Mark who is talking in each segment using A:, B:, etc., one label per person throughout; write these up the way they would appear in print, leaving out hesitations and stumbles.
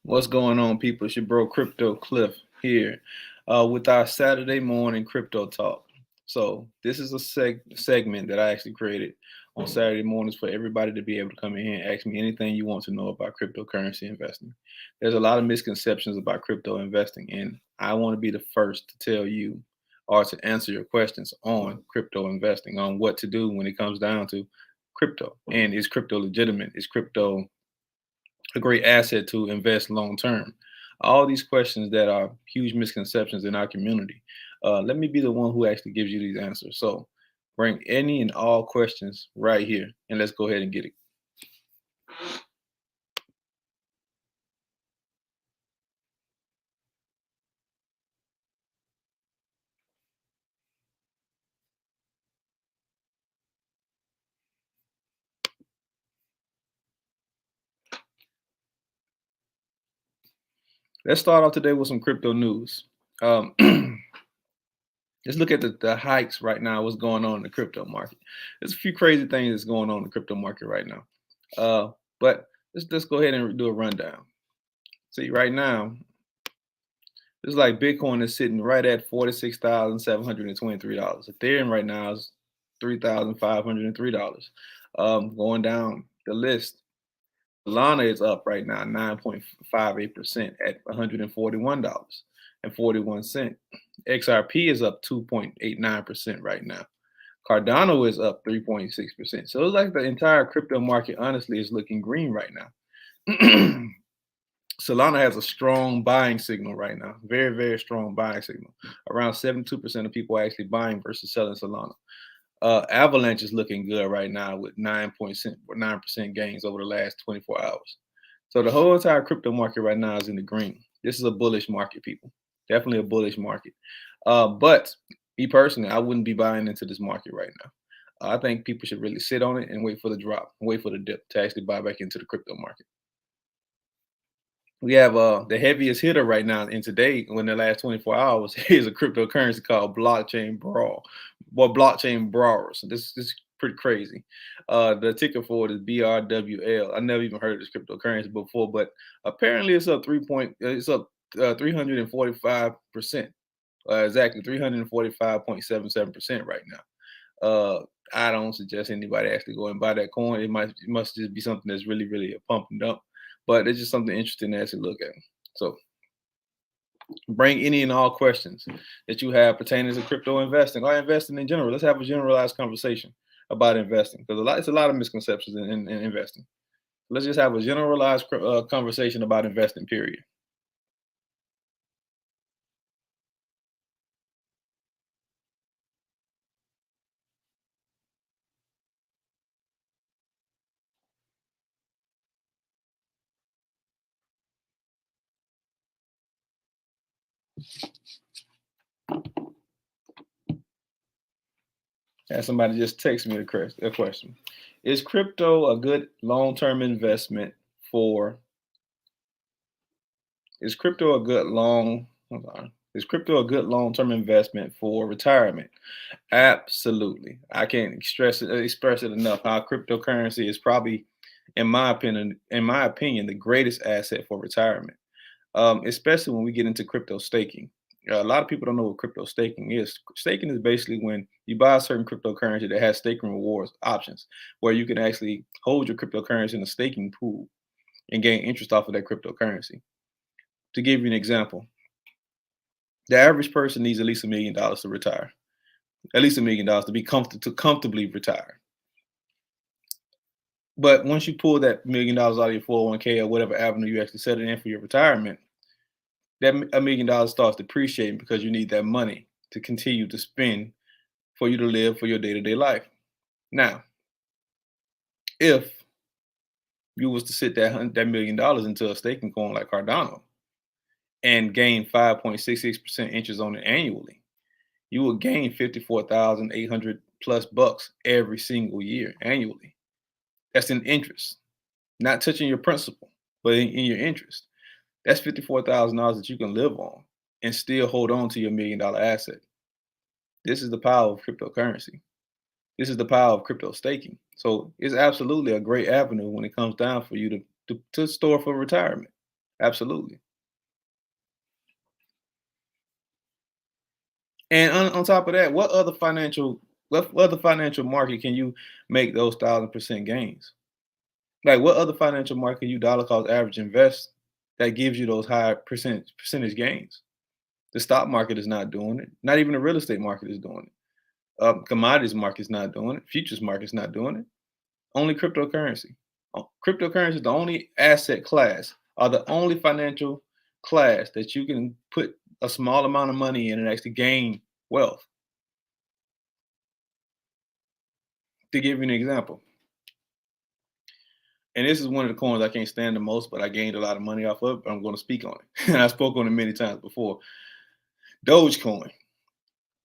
A: What's going on, people? It's your bro Crypto Cliff here with our Saturday morning crypto talk. So this is a segment that I actually created on Saturday mornings for everybody to be able to come in here and ask me anything you want to know about cryptocurrency investing. There's a lot of misconceptions about crypto investing, and I want to be the first to tell you or to answer your questions on crypto investing, on what to do when it comes down to crypto. And is crypto legitimate? Is crypto a great asset to invest long term? All these questions that are huge misconceptions in our community. Let me be the one who actually gives you these answers. So bring any and all questions right here, and let's go ahead and get it. Let's start off today with some crypto news. Um, let's look at the hikes right now. What's going on in the crypto market? There's a few crazy things that's going on in the crypto market right now. But let's go ahead and do a rundown. See, right now, it's like Bitcoin is sitting right at $46,723. Ethereum right now is $3,503. Going down the list, Solana is up right now 9.58% at $141.41. XRP is up 2.89% right now. Cardano is up 3.6%. So it's like the entire crypto market, honestly, is looking green right now. Solana has a strong buying signal right now. Very, very strong buying signal. Around 72% of people are actually buying versus selling Solana. Avalanche is looking good right now with 9% gains over the last 24 hours. So the whole entire crypto market right now is in the green. This is a bullish market, people. Definitely a bullish market. But me personally, I wouldn't be buying into this market right now. I think people should really sit on it and wait for the drop, wait for the dip to actually buy back into the crypto market. We have the heaviest hitter right now in today, in the last 24 hours, is a cryptocurrency called blockchain brawl, well, blockchain brawlers. This is pretty crazy. The ticker for it is BRWL. I never even heard of this cryptocurrency before, but apparently it's up 345%. Exactly 345.77% right now. I don't suggest anybody actually go and buy that coin. It must just be something that's really, really a pump and dump. But it's just something interesting to actually look at. So bring any and all questions that you have pertaining to crypto investing or investing in general. Let's have a generalized conversation about investing because it's a lot of misconceptions in investing. Let's just have a generalized conversation about investing. Period. And somebody just text me a question: is crypto a good long-term investment for? Is crypto a good long? Hold on. Is crypto a good long-term investment for retirement? Absolutely. I can't express it enough how cryptocurrency is probably, in my opinion, the greatest asset for retirement. Especially when we get into crypto staking. A lot of people don't know what crypto staking is. Staking is basically when you buy a certain cryptocurrency that has staking rewards options, where you can actually hold your cryptocurrency in a staking pool and gain interest off of that cryptocurrency. To give you an example, the average person needs at least $1 million to retire. At least $1 million to be comfortably retire. But once you pull that $1 million out of your 401k or whatever avenue you actually set it in for your retirement, that $1 million starts depreciating because you need that money to continue to spend for you to live for your day-to-day life. Now, if you was to sit that $1 million into a staking coin like Cardano and gain 5.66% interest on it annually, you will gain 54,800 plus bucks every single year annually. That's in interest, not touching your principal, but in your interest. That's $54,000 that you can live on and still hold on to your $1 million asset. This is the power of cryptocurrency. This is the power of crypto staking. So it's absolutely a great avenue when it comes down for you to store for retirement. Absolutely. And on top of that, what other financial market can you make those 1,000% gains? Like what other financial market can you dollar cost average invest that gives you those high percentage gains? The stock market is not doing it. Not even the real estate market is doing it. Commodities market is not doing it. Futures market is not doing it. Only cryptocurrency. Cryptocurrency is the only asset class or the only financial class that you can put a small amount of money in and actually gain wealth. To give you an example, and this is one of the coins I can't stand the most, but I gained a lot of money off of. But I'm going to speak on it. And I spoke on it many times before. Dogecoin.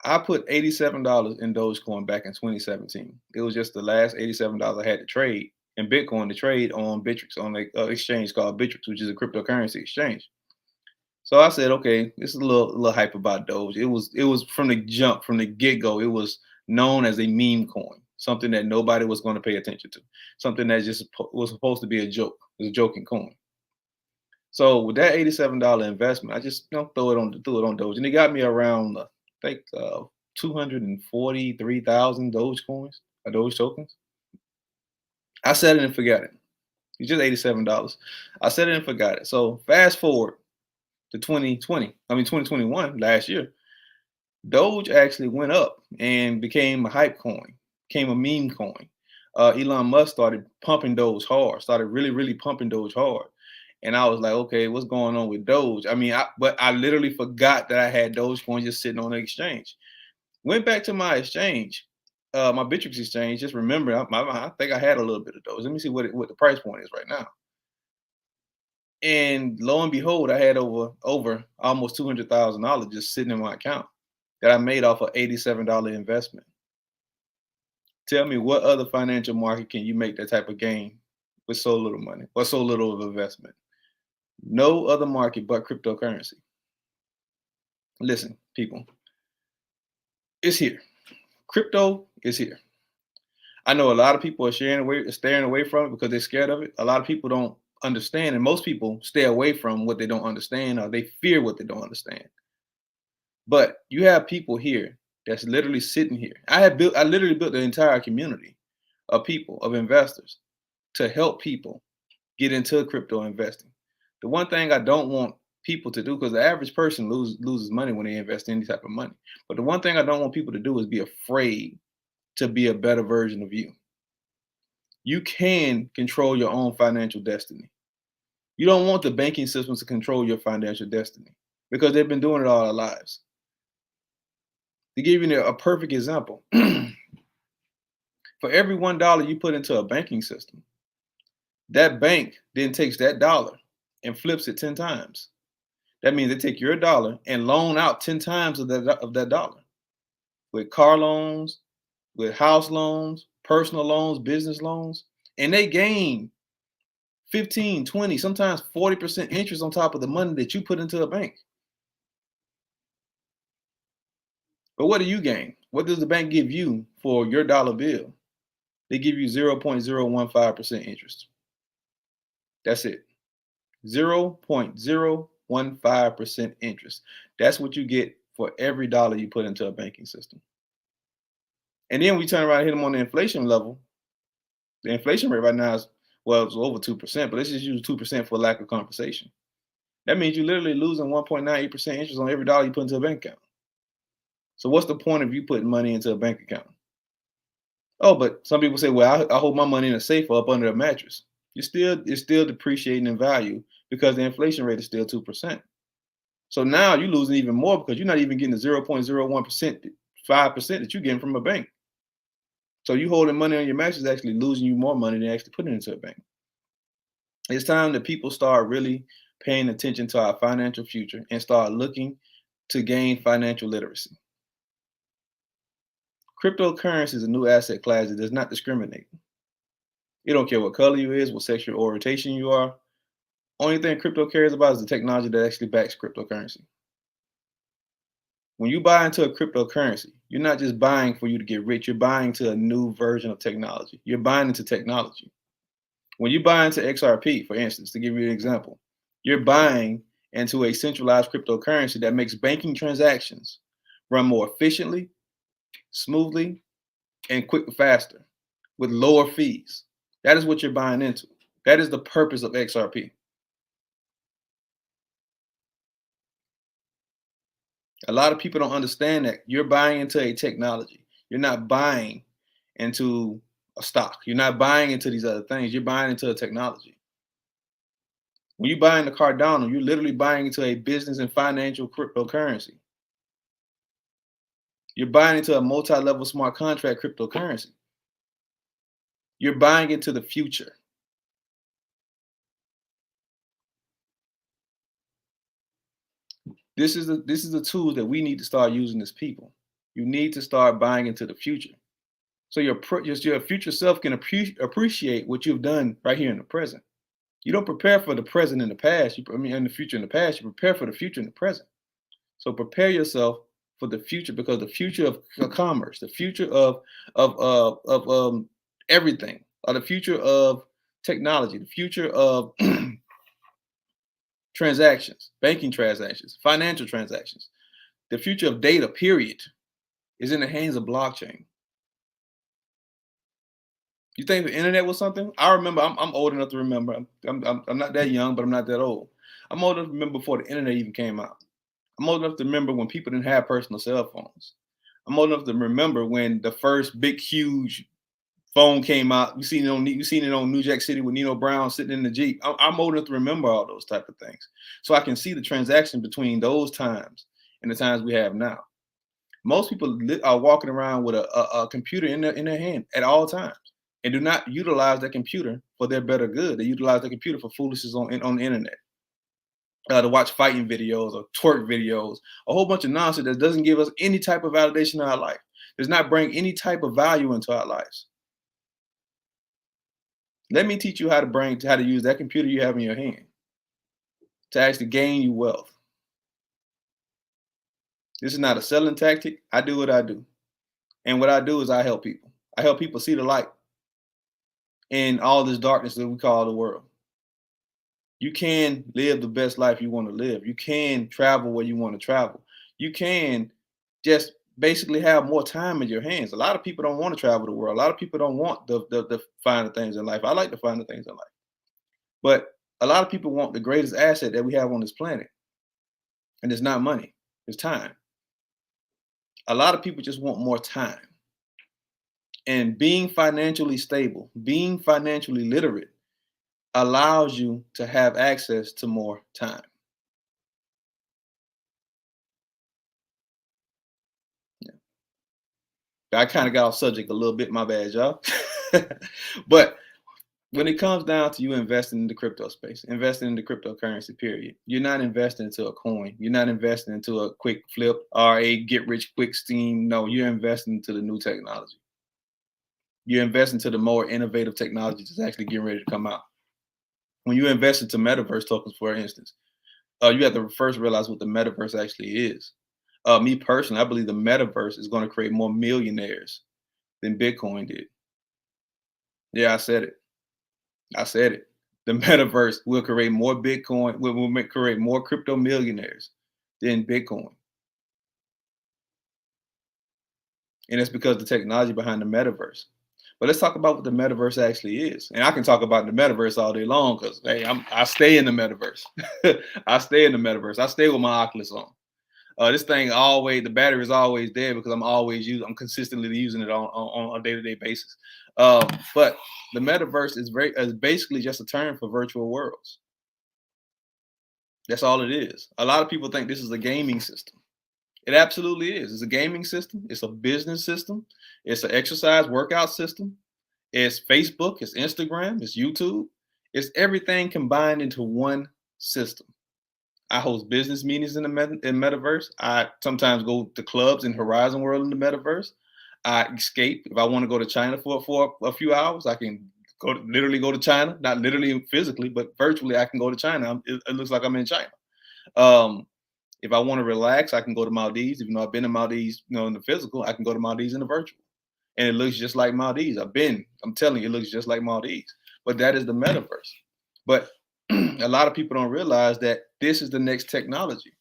A: I put $87 in Dogecoin back in 2017. It was just the last $87 I had to trade in Bitcoin to trade on Bittrex on the exchange called Bittrex, which is a cryptocurrency exchange. So I said, okay, this is a little hype about Doge. It was from the jump, from the get go. It was known as a meme coin, something that nobody was going to pay attention to, something that just was supposed to be a joke. It was a joking coin. So with that $87 investment, I just threw it on Doge, and it got me around I think 243,000 Doge coins or Doge tokens. I set it and forgot it. It's just $87. I set it and forgot it. So fast forward to 2021, last year, Doge actually went up and became a hype coin, became a meme coin. Elon Musk started pumping Doge hard, started really, really pumping Doge hard. And I was like, okay, what's going on with Doge? But I literally forgot that I had Dogecoin just sitting on the exchange. Went back to my exchange, my Bittrex exchange. Just remember, I think I had a little bit of Doge. Let me see what the price point is right now. And lo and behold, I had over almost $200,000 just sitting in my account that I made off a $87 investment. Tell me what other financial market can you make that type of gain with so little money or so little of investment? No other market but cryptocurrency. Listen, people, it's here. Crypto is here. I know a lot of people are staring away from it because they're scared of it. A lot of people don't understand, and most people stay away from what they don't understand or they fear what they don't understand. But you have people here that's literally sitting here. I literally built the entire community of people, of investors, to help people get into crypto investing. The one thing I don't want people to do, because the average person loses money when they invest any type of money. But the one thing I don't want people to do is be afraid to be a better version of you. You can control your own financial destiny. You don't want the banking systems to control your financial destiny because they've been doing it all our lives. To give you a perfect example, for every $1 you put into a banking system, that bank then takes that dollar and flips it 10 times. That means they take your dollar and loan out 10 times of that dollar with car loans, with house loans, personal loans, business loans, and they gain 15, 20, sometimes 40% interest on top of the money that you put into a bank. But what do you gain? What does the bank give you for your dollar bill? They give you 0.015% interest. That's it. 0.015% interest. That's what you get for every dollar you put into a banking system. And then we turn around and hit them on the inflation level. The inflation rate right now is, well, it's over 2%, but let's just use 2% for lack of conversation. That means you're literally losing 1.98% interest on every dollar you put into a bank account. So what's the point of you putting money into a bank account? Oh, but some people say, well, I hold my money in a safe or up under a mattress. It's still depreciating in value because the inflation rate is still 2%. So now you're losing even more because you're not even getting the 0.01%, 5% that you're getting from a bank. So you holding money on your mattress is actually losing you more money than actually putting it into a bank. It's time that people start really paying attention to our financial future and start looking to gain financial literacy. Cryptocurrency is a new asset class that does not discriminate. You don't care what color you is, what sexual orientation you are. Only thing crypto cares about is the technology that actually backs cryptocurrency. When you buy into a cryptocurrency, you're not just buying for you to get rich, you're buying to a new version of technology. You're buying into technology. When you buy into XRP, for instance, to give you an example, You're buying into a centralized cryptocurrency that makes banking transactions run more efficiently, smoothly, and faster with lower fees. That is what you're buying into. That is the purpose of XRP. A lot of people don't understand that you're buying into a technology. You're not buying into a stock. You're not buying into these other things. You're buying into a technology. When you buy into Cardano, you're literally buying into a business and financial cryptocurrency. You're buying into a multi-level smart contract cryptocurrency. You're buying into the future. This is the tools that we need to start using as people. You need to start buying into the future, so your future self can appreciate what you've done right here in the present. You don't prepare for the present in the past. In the future in the past. You prepare for the future in the present. So prepare yourself for the future, because the future of commerce, the future of everything, or the future of technology, the future of transactions, banking transactions, financial transactions, the future of data, period, is in the hands of blockchain. You think the internet was something? I remember. I'm old enough to remember. I'm not that young, but I'm not that old. I'm old enough to remember before the internet even came out. I'm old enough to remember when people didn't have personal cell phones. I'm old enough to remember when the first big, huge phone came out. You seen it on New Jack City with Nino Brown sitting in the Jeep. I'm old enough to remember all those type of things, so I can see the transaction between those times and the times we have now. Most people are walking around with a computer in their hand at all times, and do not utilize that computer for their better good. They utilize the computer for foolishness on the internet, to watch fighting videos or twerk videos, a whole bunch of nonsense that doesn't give us any type of validation in our life, does not bring any type of value into our lives. Let me teach you how to use that computer you have in your hand to actually gain you wealth. This is not a selling tactic. I do what I do. And what I do is I help people. I help people see the light in all this darkness that we call the world. You can live the best life you want to live. You can travel where you want to travel. You can just basically have more time in your hands. A lot of people don't want to travel the world. A lot of people don't want the finer things in life. I like the finer things in life. But a lot of people want the greatest asset that we have on this planet. And it's not money, it's time. A lot of people just want more time. And being financially stable, being financially literate, allows you to have access to more time. Yeah. I kind of got off subject a little bit, my bad, y'all. But when it comes down to you investing in the crypto space, investing in the cryptocurrency, period, you're not investing into a coin. You're not investing into a quick flip or a get rich quick scheme. No, you're investing into the new technology. You're investing into the more innovative technology that's actually getting ready to come out. When you invest into Metaverse tokens, for instance, you have to first realize what the Metaverse actually is. Me personally, I believe the Metaverse is going to create more millionaires than Bitcoin did. Yeah, I said it. I said it. The Metaverse will create more Bitcoin, create more crypto millionaires than Bitcoin. And it's because of the technology behind the Metaverse. But let's talk about what the Metaverse actually is. And I can talk about the Metaverse all day long because, hey, I stay in the Metaverse. I stay in the Metaverse. I stay with my Oculus on. This thing always, the battery is always there because I'm consistently using it on a day-to-day basis. But the Metaverse is basically just a term for virtual worlds. That's all it is. A lot of people think this is a gaming system. It absolutely is. It's a gaming system. It's a business system. It's an exercise workout system. It's Facebook. It's Instagram. It's YouTube. It's everything combined into one system. I host business meetings in Metaverse. I sometimes go to clubs in Horizon World in the Metaverse. I escape. If I want to go to China for a few hours, I can literally go to China. Not literally physically, but virtually I can go to China. It looks like I'm in China. If I want to relax, I can go to Maldives. Even though I've been to Maldives, in the physical, I can go to Maldives in the virtual. And it looks just like Maldives. I'm telling you, it looks just like Maldives. But that is the Metaverse. But a lot of people don't realize that this is the next technology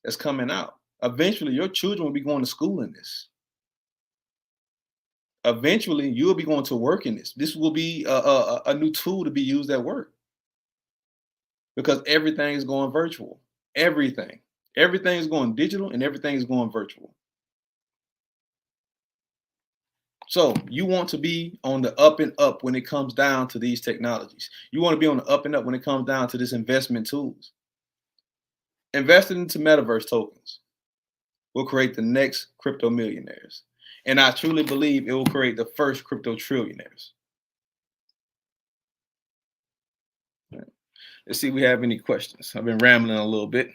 A: that's coming out. Eventually, your children will be going to school in this. Eventually, you'll be going to work in this. This will be a new tool to be used at work because everything is going virtual. Everything is going digital and everything is going virtual. So you want to be on the up and up when it comes down to these technologies. You want to be on the up and up when it comes down to this investment tools. Investing into Metaverse tokens will create the next crypto millionaires. And I truly believe it will create the first crypto trillionaires. Let's see if we have any questions. I've been rambling a little bit.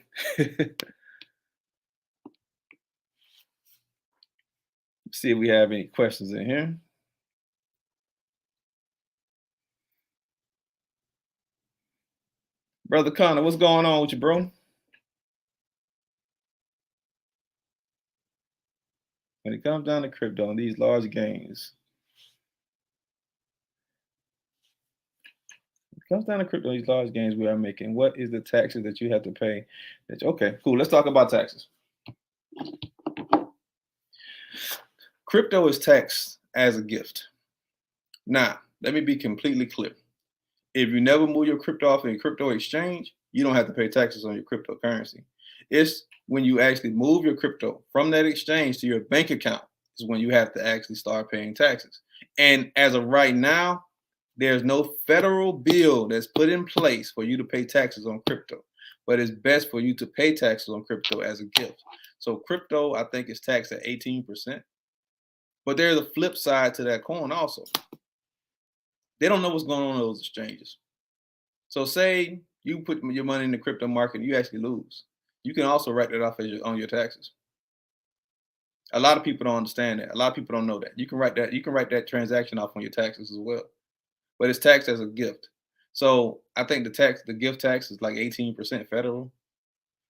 A: See if we have any questions in here. Brother Connor, what's going on with you, bro? When it comes down to crypto and these large gains, comes down to crypto, these large gains we are making. What is the taxes that you have to pay? Okay, cool. Let's talk about taxes. Crypto is taxed as a gift. Now, let me be completely clear. If you never move your crypto off in a crypto exchange, you don't have to pay taxes on your cryptocurrency. It's when you actually move your crypto from that exchange to your bank account is when you have to actually start paying taxes. And as of right now, there's no federal bill that's put in place for you to pay taxes on crypto, but it's best for you to pay taxes on crypto as a gift. So crypto, I think, is taxed at 18%. But there's a flip side to that coin also. They don't know what's going on in those exchanges. So say you put your money in the crypto market and you actually lose. You can also write that off as on your taxes. A lot of people don't understand that. A lot of people don't know that. You can write that transaction off on your taxes as well. But it's taxed as a gift. So I think the gift tax is like 18% federal.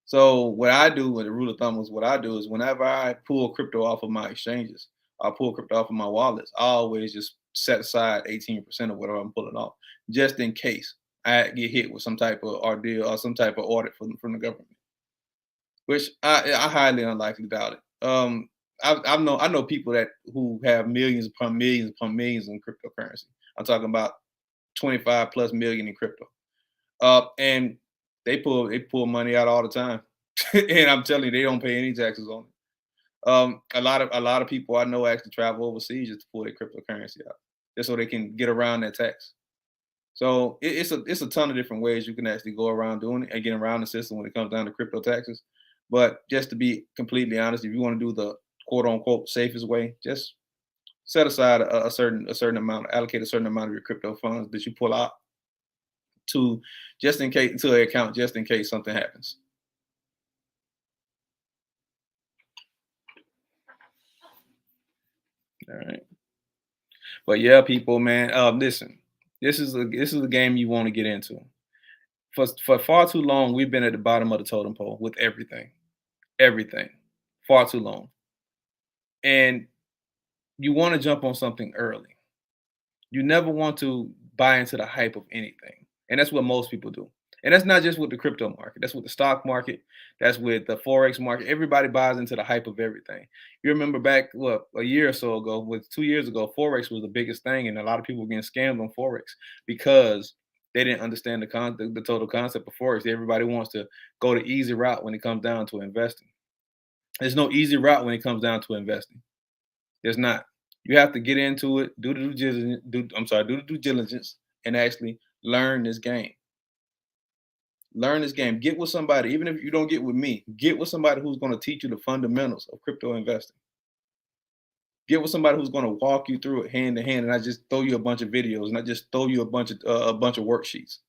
A: So what I do, and the rule of thumb is what I do is whenever I pull crypto off of my exchanges, I pull crypto off of my wallets, I always just set aside 18% of whatever I'm pulling off, just in case I get hit with some type of ordeal or some type of audit from the government, which I highly unlikely doubt it. I know people who have millions upon millions upon millions in cryptocurrency. I'm talking about 25 plus million in crypto. And they pull money out all the time. And I'm telling you, they don't pay any taxes on it. A lot of people I know actually travel overseas just to pull their cryptocurrency out, just so they can get around that tax. So it's a ton of different ways you can actually go around doing it and get around the system when it comes down to crypto taxes. But just to be completely honest, if you want to do the quote unquote safest way, just set aside a certain amount, allocate a certain amount of your crypto funds that you pull out to just in case to an account just in case something happens. All right. But yeah, people, man, listen, this is a game you want to get into. For far too long, we've been at the bottom of the totem pole with everything, far too long, and you want to jump on something early. You never want to buy into the hype of anything. And that's what most people do. And that's not just with the crypto market. That's with the stock market. That's with the Forex market. Everybody buys into the hype of everything. You remember back, a year or so ago, 2 years ago, Forex was the biggest thing. And a lot of people were getting scammed on Forex because they didn't understand the total concept of Forex. Everybody wants to go the easy route when it comes down to investing. There's no easy route when it comes down to investing. There's not. You have to get into it, do the due diligence, and actually learn this game. Learn this game. Get with somebody, even if you don't get with me, get with somebody who's going to teach you the fundamentals of crypto investing. Get with somebody who's going to walk you through it hand to hand, and I just throw you a bunch of videos, and I just throw you a bunch of worksheets.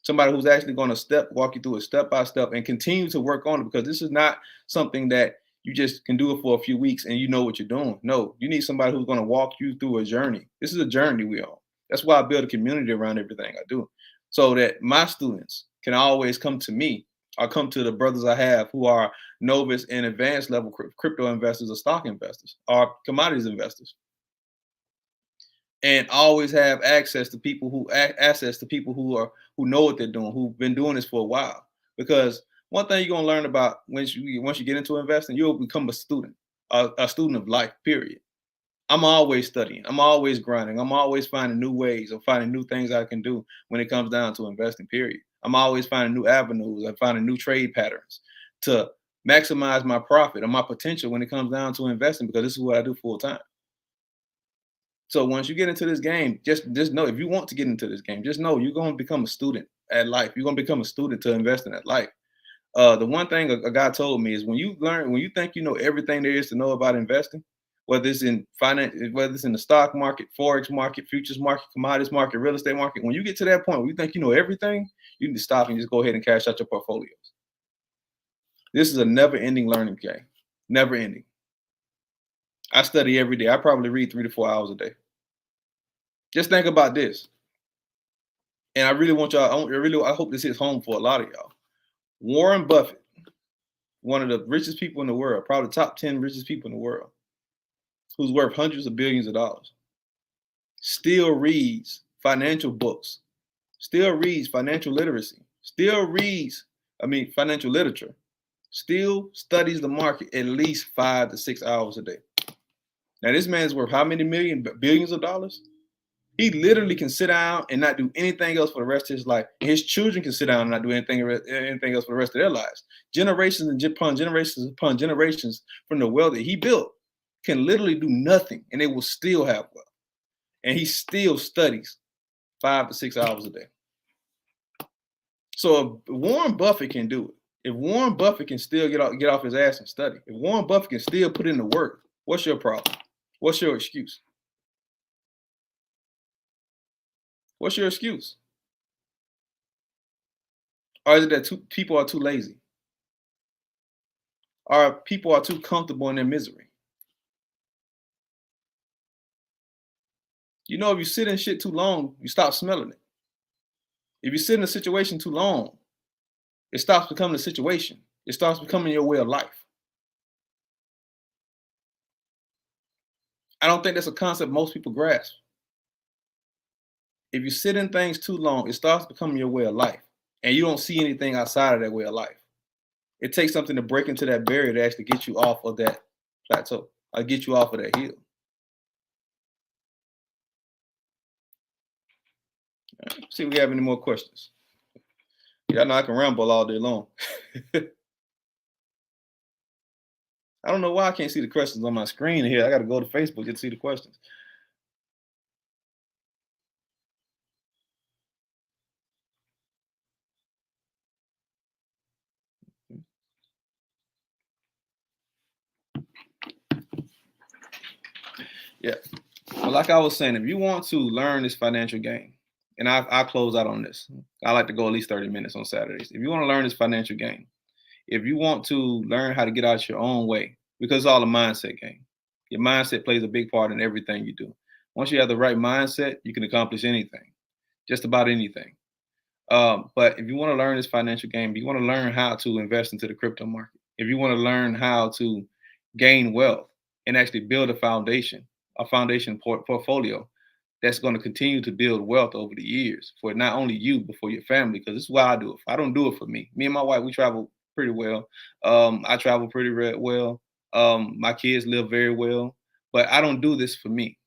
A: Somebody who's actually going to walk you through it step by step and continue to work on it, because this is not something that you just can do it for a few weeks and you know what you're doing. No, you need somebody who's going to walk you through a journey. This is a journey we on. That's why I build a community around everything I do, so that my students can always come to me or come to the brothers I have who are novice and advanced level crypto investors or stock investors or commodities investors. and always have access to people access to people who know what they're doing, who've been doing this for a while. Because one thing you're gonna learn about once you get into investing, you'll become a student of life. Period. I'm always studying. I'm always grinding. I'm always finding new ways or finding new things I can do when it comes down to investing. Period. I'm always finding new avenues. I'm finding new trade patterns to maximize my profit or my potential when it comes down to investing, because this is what I do full time. So once you get into this game, just know, if you want to get into this game, just know you're gonna become a student at life. You're gonna become a student to investing at life. The one thing a guy told me is when you think you know everything there is to know about investing, whether it's in finance, whether it's in the stock market, forex market, futures market, commodities market, real estate market, when you get to that point where you think you know everything, you need to stop and just go ahead and cash out your portfolios. This is a never-ending learning game, never ending. I study every day. I probably read 3 to 4 hours a day. Just think about this, and I really want y'all. I hope this hits home for a lot of y'all. Warren Buffett, one of the richest people in the world, probably top 10 richest people in the world, who's worth hundreds of billions of dollars, still reads financial books, still reads financial literacy, still reads, financial literature, still studies the market at least 5 to 6 hours a day. Now, this man's worth how many billions of dollars? He literally can sit down and not do anything else for the rest of his life. His children can sit down and not do anything else for the rest of their lives. Generations upon generations from the wealth that he built can literally do nothing, and they will still have wealth. And he still studies 5 to 6 hours a day. So if Warren Buffett can do it, if Warren Buffett can still get off his ass and study, if Warren Buffett can still put in the work, what's your problem? What's your excuse? What's your excuse? Or is it that people are too lazy? Or people are too comfortable in their misery? You know, if you sit in shit too long, you stop smelling it. If you sit in a situation too long, it stops becoming a situation. It starts becoming your way of life. I don't think that's a concept most people grasp. If you sit in things too long, it starts becoming your way of life. And you don't see anything outside of that way of life. It takes something to break into that barrier to actually get you off of that plateau, or get you off of that hill. Right, see if we have any more questions. Yeah, I know I can ramble all day long. I don't know why I can't see the questions on my screen here. I got to go to Facebook to see the questions. Yeah. Well, like I was saying, if you want to learn this financial game, and I close out on this. I like to go at least 30 minutes on Saturdays. If you want to learn this financial game, if you want to learn how to get out your own way, because it's all a mindset game. Your mindset plays a big part in everything you do. Once you have the right mindset, you can accomplish anything, just about anything. But if you want to learn this financial game, if you want to learn how to invest into the crypto market, if you want to learn how to gain wealth and actually build a foundation portfolio that's going to continue to build wealth over the years for not only you, but for your family. Because this is why I do it. I don't do it for me. Me and my wife, we travel pretty well. I travel pretty well. My kids live very well. But I don't do this for me.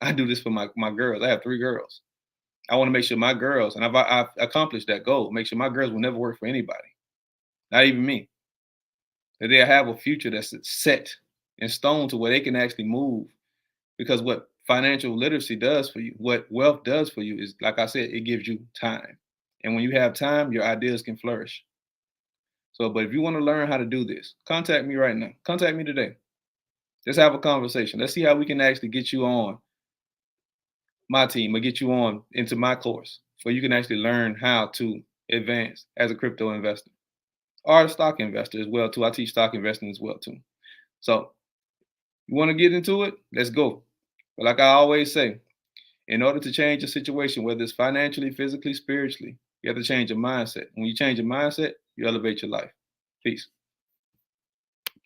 A: I do this for my girls. I have 3 girls. I want to make sure my girls, and I've accomplished that goal, make sure my girls will never work for anybody, not even me. That they'll have a future that's set in stone to where they can actually move. Because what financial literacy does for you, what wealth does for you is, like I said, it gives you time. And when you have time, your ideas can flourish. So, but if you want to learn how to do this, contact me right now. Contact me today. Let's have a conversation. Let's see how we can actually get you on my team or get you on into my course where you can actually learn how to advance as a crypto investor or a stock investor as well too. I teach stock investing as well too. So you want to get into it? Let's go. But like I always say, in order to change a situation, whether it's financially, physically, spiritually, you have to change your mindset. When you change your mindset, you elevate your life. Peace.